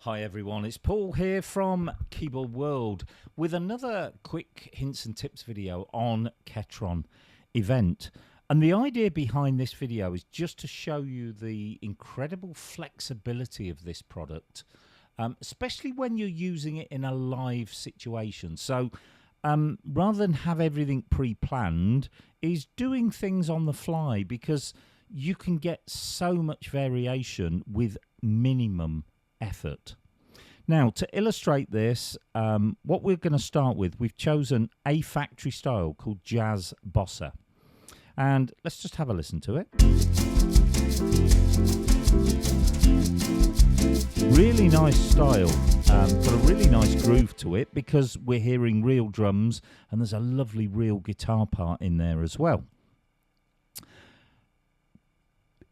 Hi everyone, it's Paul here from Keyboard World with another quick hints and tips video on Ketron Event. And the idea behind this video is just to show you the incredible flexibility of this product, especially when you're using it in a live situation. So rather than have everything pre-planned, is doing things on the fly, because you can get so much variation with minimum effort. Now, to illustrate this, what we're going to start with, we've chosen a factory style called Jazz Bossa. And let's just have a listen to it. Really nice style, got a really nice groove to it because we're hearing real drums and there's a lovely real guitar part in there as well.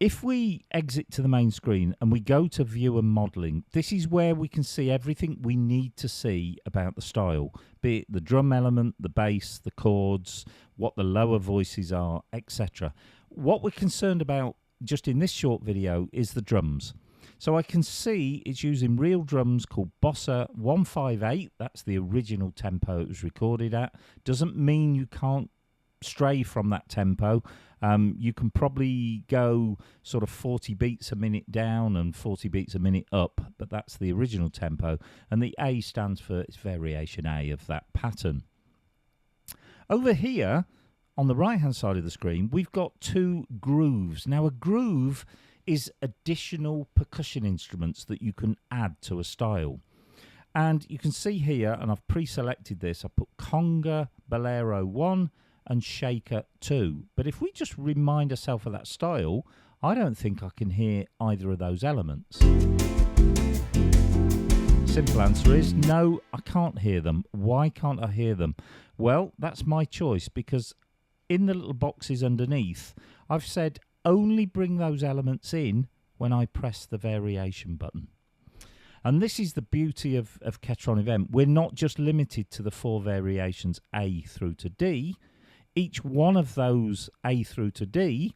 If we exit to the main screen and we go to view and modeling, this is where we can see everything we need to see about the style, be it the drum element, the bass, the chords, what the lower voices are, etc. What we're concerned about just in this short video is the drums. So I can see it's using real drums called Bossa 158. That's the original tempo it was recorded at. Doesn't mean you can't stray from that tempo. You can probably go sort of 40 beats a minute down and 40 beats a minute up, but that's the original tempo, and the A stands for its variation A of that pattern. Over here on the right hand side of the screen we've got two grooves. Now a groove is additional percussion instruments that you can add to a style, and you can see here, and I've pre-selected this, I put conga, bolero 1 and shaker 2. But if we just remind ourselves of that style, I don't think I can hear either of those elements. Simple answer is no, I can't hear them. Why can't I hear them? Well, that's my choice, because in the little boxes underneath I've said only bring those elements in when I press the variation button. And this is the beauty of Ketron Event. We're not just limited to the 4 variations A through to D. Each one of those A through to D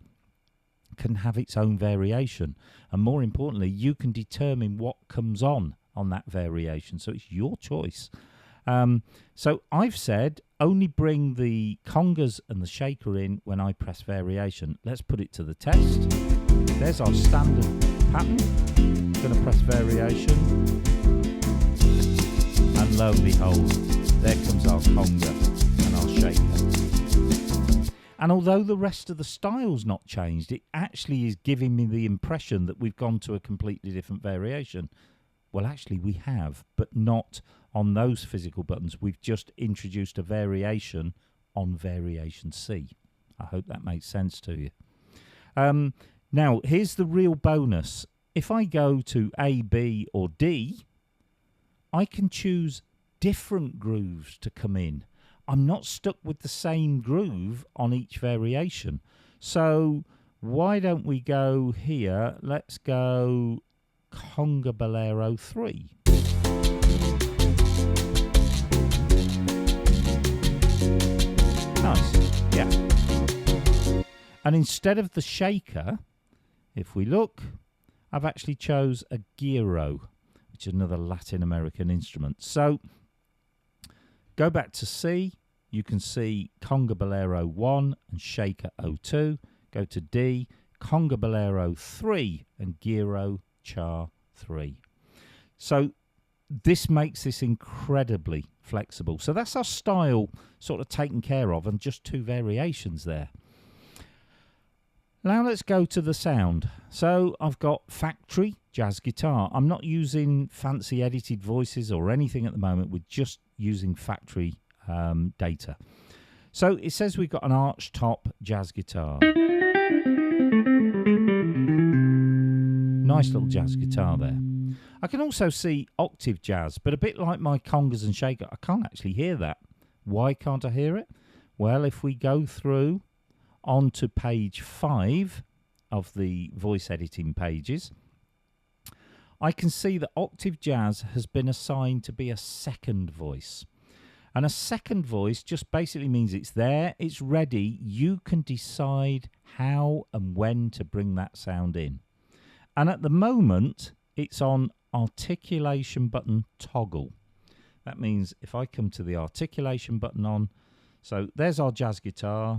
can have its own variation. And more importantly, you can determine what comes on that variation. So it's your choice. So I've said only bring the congas and the shaker in when I press variation. Let's put it to the test. There's our standard pattern. Going to press variation. And lo and behold, there comes our conga and our shaker. And although the rest of the style's not changed, it actually is giving me the impression that we've gone to a completely different variation. Well, actually we have, but not on those physical buttons. We've just introduced a variation on variation C. I hope that makes sense to you. Now, here's the real bonus. If I go to A, B or D, I can choose different grooves to come in. I'm not stuck with the same groove on each variation. So why don't we go here? Let's go conga bolero 3. Nice, yeah. And instead of the shaker, if we look, I've actually chose a gyro, which is another Latin American instrument. So go back to C, you can see conga bolero 1 and shaker 02. Go to D, conga bolero 3 and gyro char 3. So this makes this incredibly flexible. So that's our style sort of taken care of, and just 2 variations there. Now let's go to the sound. So I've got factory jazz guitar. I'm not using fancy edited voices or anything at the moment. We're just using factory data. So it says we've got an arch top jazz guitar. Nice little jazz guitar there. I can also see octave jazz, but a bit like my congas and shaker, I can't actually hear that. Why can't I hear it? Well, if we go through onto page 5 of the voice editing pages, I can see that octave jazz has been assigned to be a second voice. And a second voice just basically means it's there, it's ready. You can decide how and when to bring that sound in. And at the moment, it's on articulation button toggle. That means if I come to the articulation button on, so there's our jazz guitar.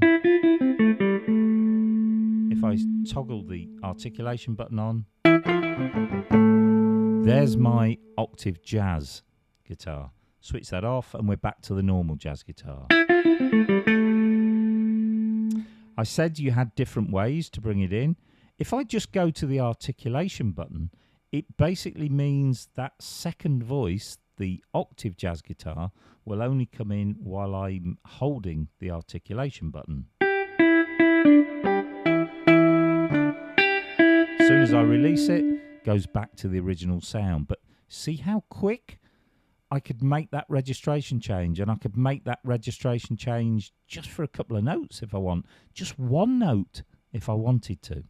If I toggle the articulation button on, there's my octave jazz guitar. Switch that off and we're back to the normal jazz guitar. I said you had different ways to bring it in. If I just go to the articulation button, it basically means that second voice, the octave jazz guitar, will only come in while I'm holding the articulation button. As soon as I release it, it goes back to the original sound. But see how quick I could make that registration change, and I could make that registration change just for a couple of notes if I want, just one note if I wanted to.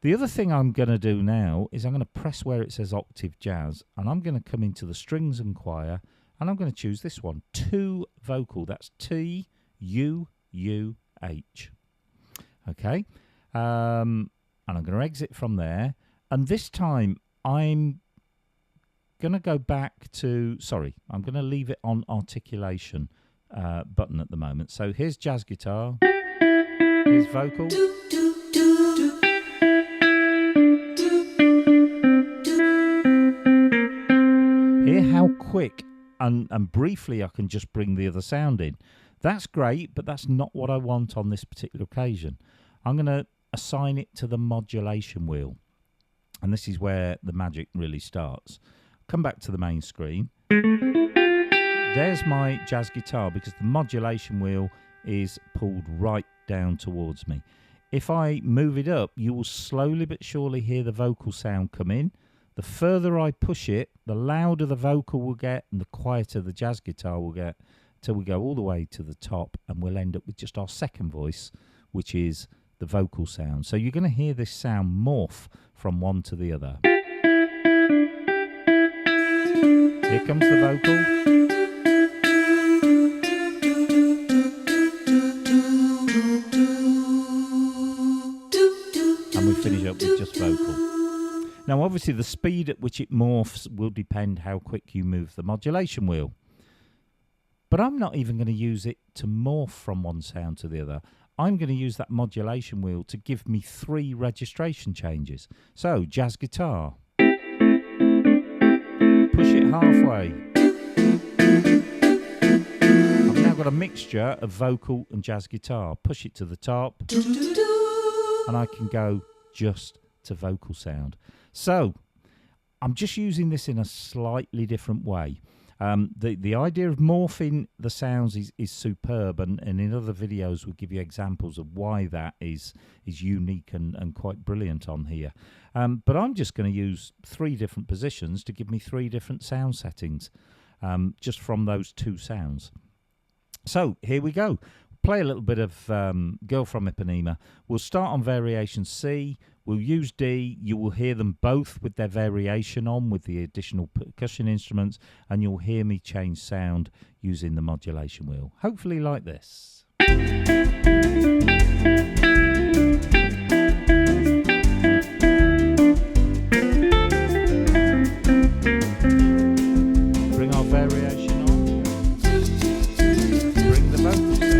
The other thing I'm going to do now is I'm going to press where it says octave jazz, and I'm going to come into the strings and choir, and I'm going to choose this one, 2 vocal. That's T-U-U-H. Okay, and I'm going to exit from there, and this time I'm going to go back to, I'm going to leave it on articulation button at the moment. So here's jazz guitar, here's vocal. Hear how quick and briefly I can just bring the other sound in. That's great, but that's not what I want on this particular occasion. I'm going to assign it to the modulation wheel, and this is where the magic really starts. Come back to the main screen. There's my jazz guitar because the modulation wheel is pulled right down towards me. If I move it up, you will slowly but surely hear the vocal sound come in. The further I push it, the louder the vocal will get and the quieter the jazz guitar will get, till we go all the way to the top, and we'll end up with just our second voice, which is the vocal sound. So you're going to hear this sound morph from one to the other. Here comes the vocal. And we finish up with just vocal. Now obviously the speed at which it morphs will depend how quick you move the modulation wheel. But I'm not even going to use it to morph from one sound to the other. I'm going to use that modulation wheel to give me 3 registration changes. So jazz guitar. Push it halfway. I've now got a mixture of vocal and jazz guitar. Push it to the top, and I can go just to vocal sound. So I'm just using this in a slightly different way. The idea of morphing the sounds is superb, and in other videos we'll give you examples of why that is unique and quite brilliant on here. But I'm just going to use 3 different positions to give me 3 different sound settings just from those 2 sounds. So here we go. Play a little bit of Girl from Ipanema. We'll start on variation C. We'll use D. You will hear them both with their variation on, with the additional percussion instruments, and you'll hear me change sound using the modulation wheel. Hopefully like this. Bring our variation on. Bring the vocal sound.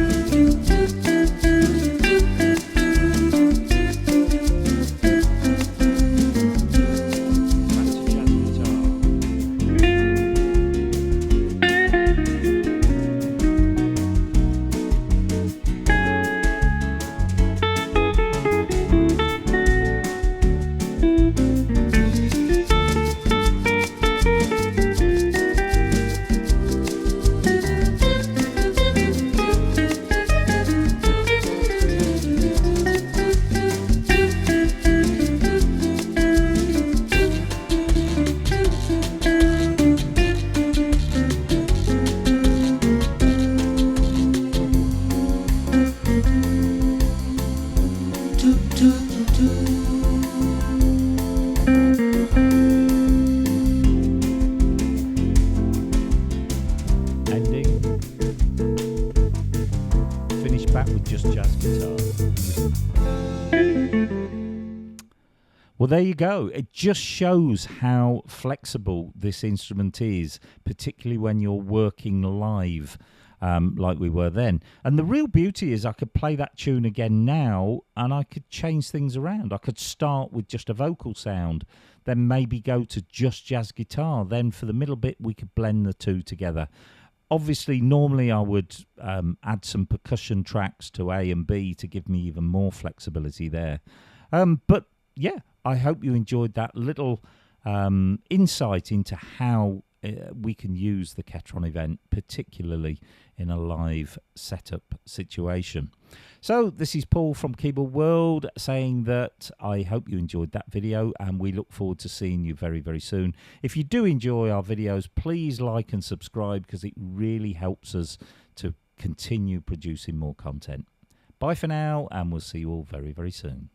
Well, there you go. It just shows how flexible this instrument is, particularly when you're working live like we were then. And the real beauty is I could play that tune again now and I could change things around. I could start with just a vocal sound, then maybe go to just jazz guitar. Then for the middle bit, we could blend the two together. Obviously, normally I would add some percussion tracks to A and B to give me even more flexibility there. But yeah, I hope you enjoyed that little insight into how we can use the Ketron Event, particularly in a live setup situation. So this is Paul from Keyboard World saying that I hope you enjoyed that video, and we look forward to seeing you very, very soon. If you do enjoy our videos, please like and subscribe, because it really helps us to continue producing more content. Bye for now, and we'll see you all very, very soon.